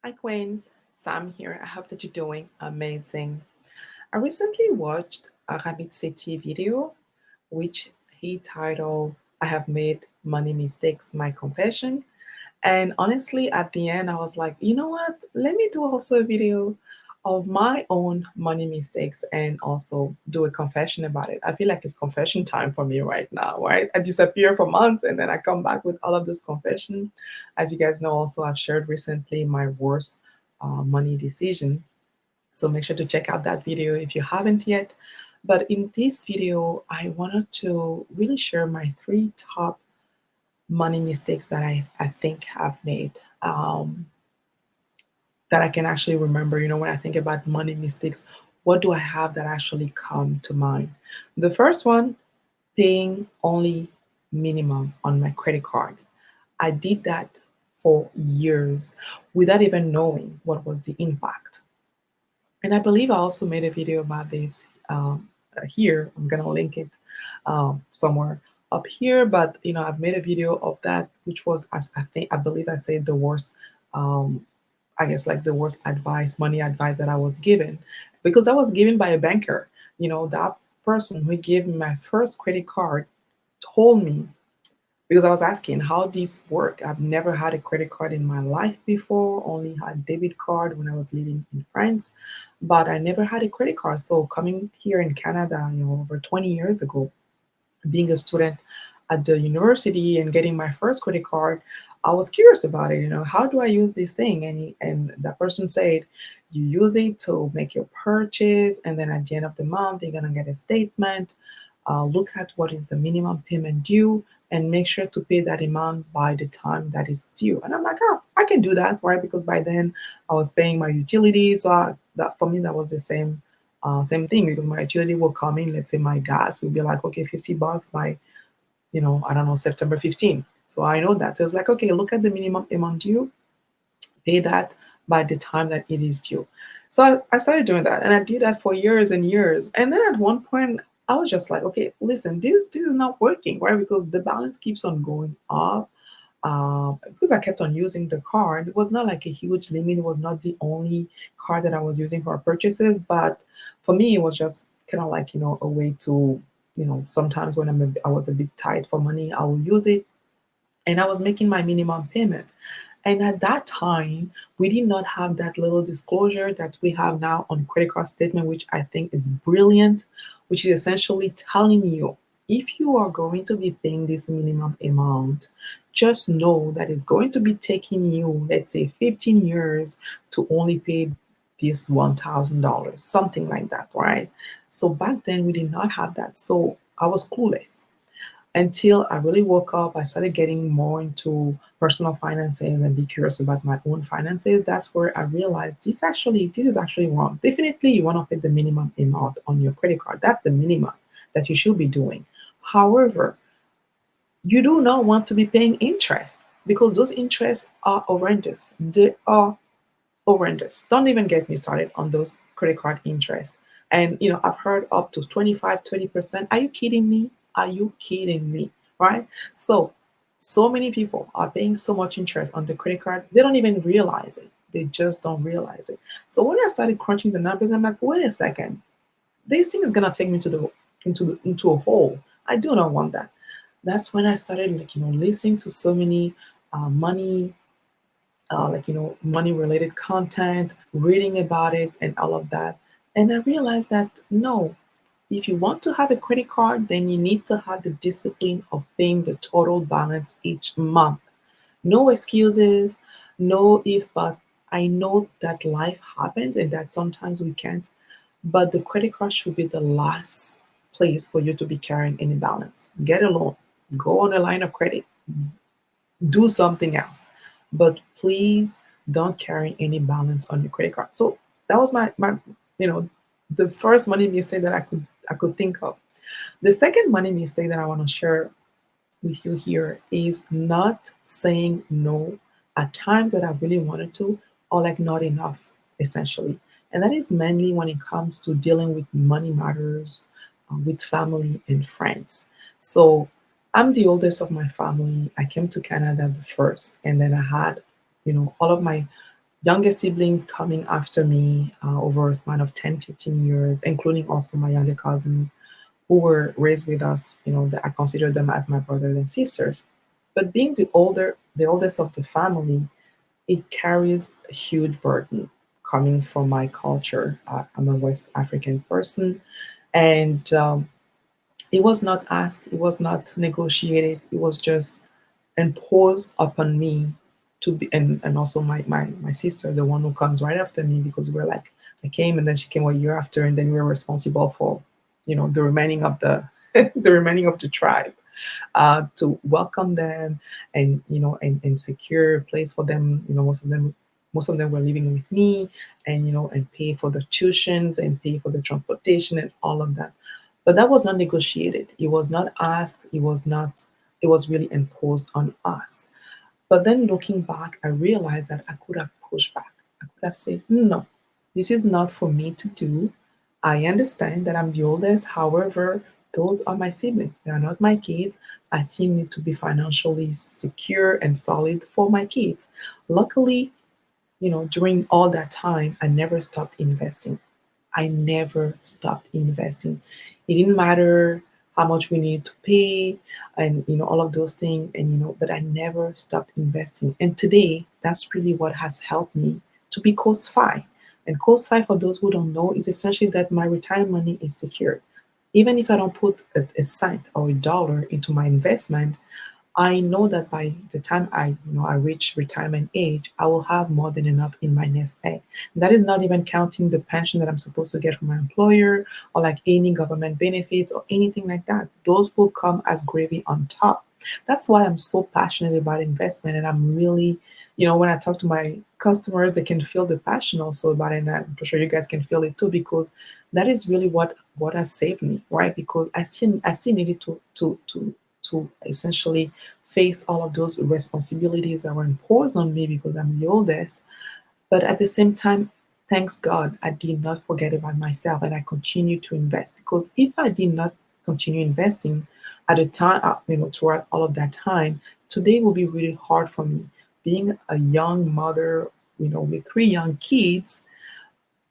Hi, Queens. Sam here. I hope that you're doing amazing. I recently watched a Rabbit City video, which he titled, I Have Made Money Mistakes My Confession. And honestly, at the end, I was like, you know what? Let me do also a video of my own money mistakes and also do a confession about it. I feel like it's confession time for me right now, right? I disappear for months and then I come back with all of this confession. As you guys know, also, I've shared recently my worst money decision. So make sure to check out that video if you haven't yet. But in this video, I wanted to really share my three top money mistakes that I think have made that I can actually remember. When I think about money mistakes, what do I have that actually come to mind? The first one, paying only minimum on my credit cards. I did that for years without even knowing what was the impact. And I believe I also made a video about this here. I'm gonna link it somewhere up here. But I've made a video of that, which was, as I believe I said, the worst. I guess like the worst advice, money advice that I was given, because I was given by a banker. That person who gave me my first credit card told me, because I was asking how this work. I've never had a credit card in my life before, only had debit card when I was living in France, but I never had a credit card. So coming here in Canada, over 20 years ago, being a student at the university and getting my first credit card, I was curious about it. How do I use this thing? And that person said, you use it to make your purchase, and then at the end of the month, you're gonna get a statement. Look at what is the minimum payment due, and make sure to pay that amount by the time that is due. And I'm like, oh, I can do that, right? Because by then I was paying my utilities. So that for me, that was the same thing, because my utility will come in. Let's say my gas will be like, okay, $50 by, I don't know, September 15th. So I know that. So it's like, okay, look at the minimum amount due, pay that by the time that it is due. So I started doing that, and I did that for years and years. And then at one point, I was just like, okay, listen, this is not working, right? Because the balance keeps on going up. Because I kept on using the card, it was not like a huge limit. It was not the only card that I was using for purchases, but for me, it was just kind of like a way to, sometimes when I was a bit tight for money, I will use it, and I was making my minimum payment. And at that time, we did not have that little disclosure that we have now on credit card statement, which I think is brilliant, which is essentially telling you, if you are going to be paying this minimum amount, just know that it's going to be taking you, let's say, 15 years to only pay this $1,000, something like that, right? So back then we did not have that. So I was clueless until I really woke up. I started getting more into personal finances and be curious about my own finances. That's where I realized this is actually wrong. Definitely, you want to pay the minimum amount on your credit card. That's the minimum that you should be doing. However, you do not want to be paying interest, because those interests are horrendous. They are horrendous. Don't even get me started on those credit card interest. And I've heard up to 25, 20%. Are you kidding me? Are you kidding me? Right? So many people are paying so much interest on the credit card, they don't even realize it. They just don't realize it. So when I started crunching the numbers, I'm like, wait a second, this thing is gonna take me to the into a hole. I do not want that. That's when I started, like, listening to so many money money related content, reading about it, and all of that. And I realized that no, if you want to have a credit card, then you need to have the discipline of paying the total balance each month. No excuses, no if but. I know that life happens and that sometimes we can't, but the credit card should be the last place for you to be carrying any balance. Get a loan, go on a line of credit, do something else. But please don't carry any balance on your credit card. So that was my you know the first money mistake that I could think of. The second money mistake that I want to share with you here is not saying no at times that I really wanted to, or like not enough, essentially. And that is mainly when it comes to dealing with money matters with family and friends. So I'm the oldest of my family. I came to Canada the first, and then I had, all of my younger siblings coming after me over a span of 10, 15 years, including also my younger cousins who were raised with us, that I consider them as my brothers and sisters. But being the oldest of the family, it carries a huge burden coming from my culture. I'm a West African person, and it was not asked, it was not negotiated, it was just imposed upon me to be, and also my sister, the one who comes right after me, because we're like, I came and then she came a year after, and then we were responsible for, the remaining of the the remaining of the tribe, to welcome them, and and secure a place for them. Most of them were living with me, and and pay for the tuitions and pay for the transportation and all of that. But that was not negotiated. It was not asked. It was not. It was really imposed on us. But then looking back, I realized that I could have pushed back. I could have said, no, this is not for me to do. I understand that I'm the oldest. However, those are my siblings. They are not my kids. I still need to be financially secure and solid for my kids. Luckily, during all that time, I never stopped investing. I never stopped investing. It didn't matter how much we needed to pay and all of those things, and but I never stopped investing. And today, that's really what has helped me to be cost fi. And cost fi, for those who don't know, is essentially that my retirement money is secured. Even if I don't put a cent or a dollar into my investment, I know that by the time I reach retirement age, I will have more than enough in my nest egg. That is not even counting the pension that I'm supposed to get from my employer, or like any government benefits or anything like that. Those will come as gravy on top. That's why I'm so passionate about investment, and I'm really, when I talk to my customers, they can feel the passion also about it, and I'm sure you guys can feel it too, because that is really what has saved me, right? Because I still needed to essentially face all of those responsibilities that were imposed on me because I'm the oldest. But at the same time, thanks God, I did not forget about myself, and I continued to invest. Because if I did not continue investing at the time, throughout all of that time, today will be really hard for me. Being a young mother, with three young kids,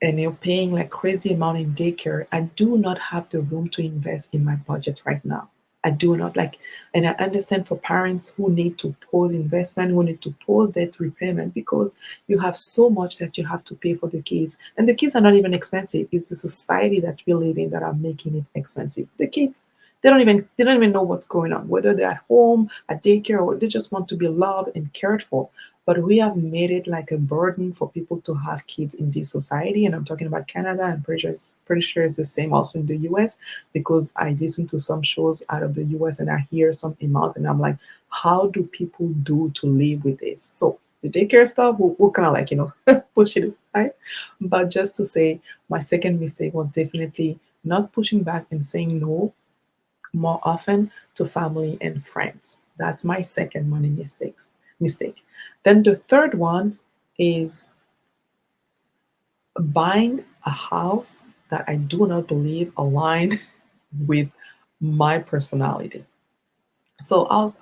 and you're paying like crazy amount in daycare, I do not have the room to invest in my budget right now. I do not like, and I understand for parents who need to pause investment, who need to pause debt repayment, because you have so much that you have to pay for the kids, and the kids are not even expensive. It's the society that we live in that are making it expensive. The kids, they don't even know what's going on, whether they're at home, at daycare, or they just want to be loved and cared for. But we have made it like a burden for people to have kids in this society. And I'm talking about Canada. I'm pretty sure it's the same also in the US, because I listen to some shows out of the US and I hear some amount, and I'm like, how do people do to live with this? So the daycare stuff, we'll kind of like, push it aside. But just to say, my second mistake was definitely not pushing back and saying no more often to family and friends. That's my second money mistake. Then the third one is buying a house that I do not believe align with my personality. So I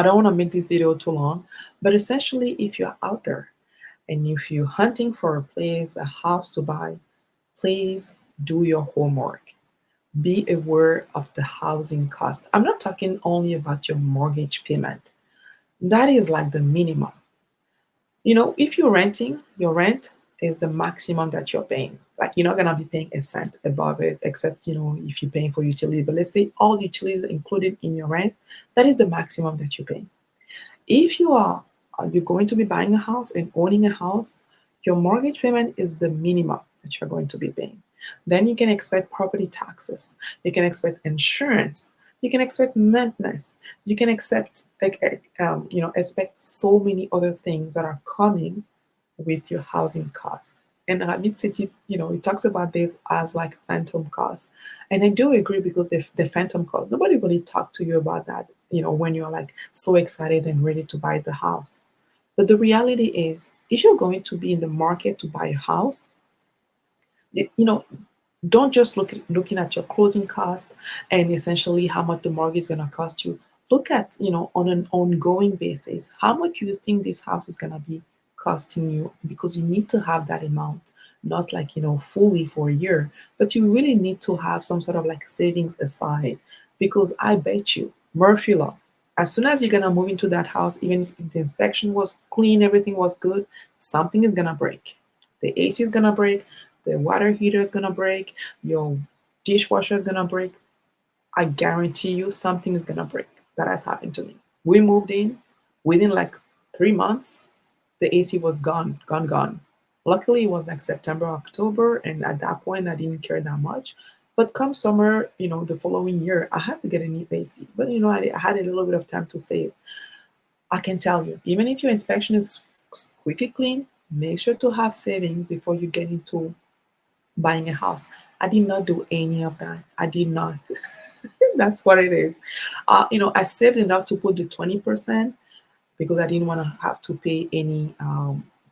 don't want to make this video too long, but essentially, if you're out there and if you're hunting for a place, a house to buy, please do your homework. Be aware of the housing cost. I'm not talking only about your mortgage payment. That is like the minimum. If you're renting, your rent is the maximum that you're paying. Like you're not gonna be paying a cent above it, except if you're paying for utility. But let's say all utilities are included in your rent, that is the maximum that you're paying. If you're going to be buying a house and owning a house, your mortgage payment is the minimum that you're going to be paying. Then you can expect property taxes. You can expect insurance. You can expect maintenance. You can expect so many other things that are coming with your housing costs. And Mid City, it talks about this as like phantom costs. And I do agree, because the phantom cost, nobody really talked to you about that, when you're like so excited and ready to buy the house. But the reality is, if you're going to be in the market to buy a house, you know, don't just looking at your closing cost and essentially how much the mortgage is gonna cost you. Look at, on an ongoing basis, how much you think this house is gonna be costing you, because you need to have that amount, not like, fully for a year, but you really need to have some sort of like savings aside. Because I bet you, Murphy Law, as soon as you're gonna move into that house, even if the inspection was clean, everything was good, something is gonna break. The AC is gonna break, the water heater is gonna break, your dishwasher is gonna break. I guarantee you something is gonna break. That has happened to me. We moved in within like 3 months, the AC was gone, gone, gone. Luckily, it was like September, October, and at that point, I didn't care that much. But come summer, the following year, I had to get a new AC. But I had a little bit of time to save. I can tell you, even if your inspection is squeaky clean, make sure to have savings before you get into buying a house. I did not do any of that. I did not. That's what it is. I saved enough to put the 20% because I didn't want to have to pay any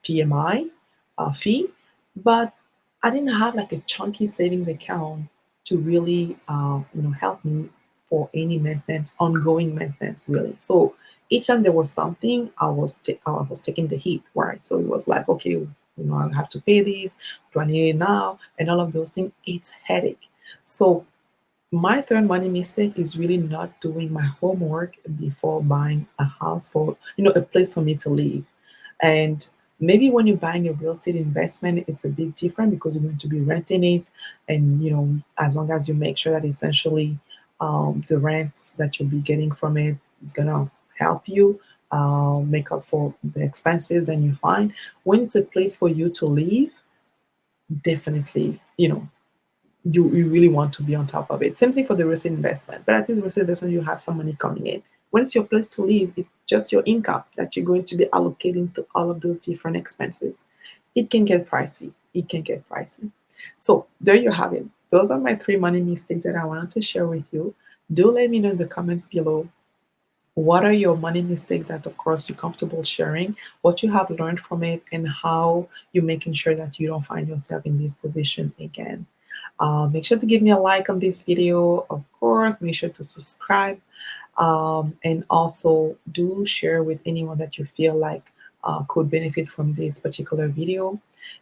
PMI fee, but I didn't have like a chunky savings account to really, help me for any maintenance, ongoing maintenance, really. So each time there was something, I was taking the heat, right? So it was like, okay, I have to pay this. Do I need it now? And all of those things. It's headache. So my third money mistake is really not doing my homework before buying a house for, a place for me to live. And maybe when you're buying a real estate investment, it's a bit different because you're going to be renting it. And, as long as you make sure that essentially the rent that you'll be getting from it is going to help you make up for the expenses, then you find when it's a place for you to live, definitely, you really want to be on top of it. Same thing for the real estate investment. But I think the real estate investment, you have some money coming in. When it's your place to live, it's just your income that you're going to be allocating to all of those different expenses. It can get pricey. It can get pricey. So there you have it. Those are my three money mistakes that I wanted to share with you. Do let me know in the comments below, what are your money mistakes that, of course, you're comfortable sharing, what you have learned from it, and how you're making sure that you don't find yourself in this position again. Make sure to give me a like on this video, of course. Make sure to subscribe, and also do share with anyone that you feel like could benefit from this particular video.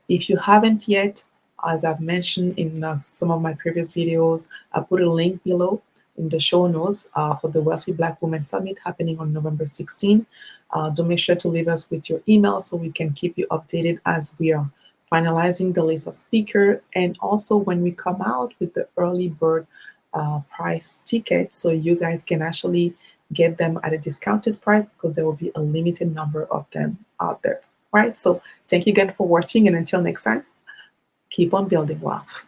If you haven't yet, as I've mentioned in some of my previous videos, I put a link below in the show notes for the Wealthy Black Women Summit happening on November 16. Do make sure to leave us with your email so we can keep you updated as we are finalizing the list of speakers, and also when we come out with the early bird price tickets, so you guys can actually get them at a discounted price because there will be a limited number of them out there. Right? So thank you again for watching, and until next time, keep on building wealth.